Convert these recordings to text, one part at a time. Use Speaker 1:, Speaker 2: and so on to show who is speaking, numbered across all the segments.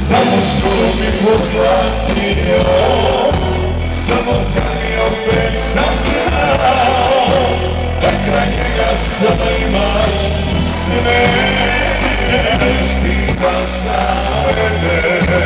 Speaker 1: Samo što mi pozlatio, samo da mi opet saznao, da kraj njega sada imaš sve, još pitaš za mene.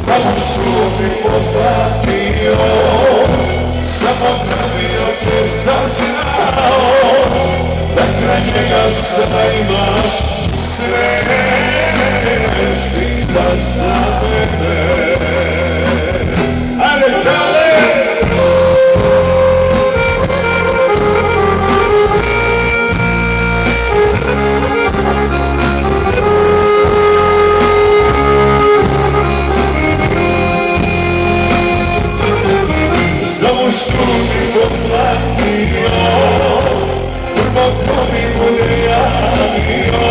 Speaker 1: Samo što mi pozlatio, samo da mi opet saznao, da kraj njega sada imaš sve, još pitaš za mene. Ajde, dale! Samo što mi pozlatio, prvo ko mi bude javio,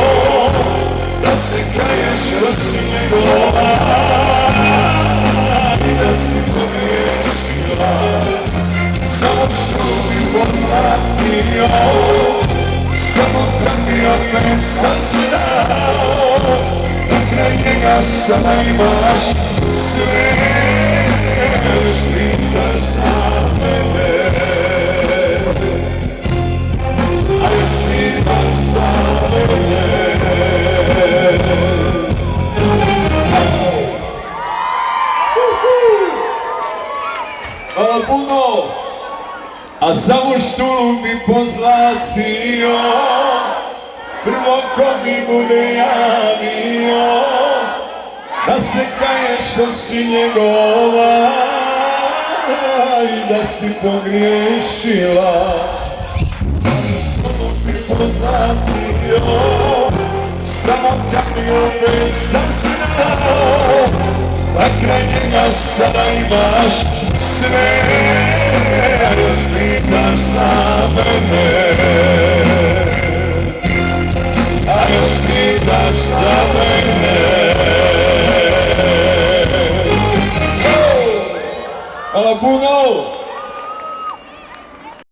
Speaker 1: da se kaješ da si njegova i da si pogriješila. Samo što mi pozlatio, samo da mi opet saznao, da kraj njega sada imaš sve, još pitaš za mene. A još pitaš za mene. Hvala puno. A samo što mi pozlatio, prvo ko mi bude javio, da se kaješ što si njegova i da si pogriješila. Što mi pozlatio, samo da mi opet saznao, da kraj njega sada imaš sve, još pitaš za mene. A još pitaš za mene. Hvala puno!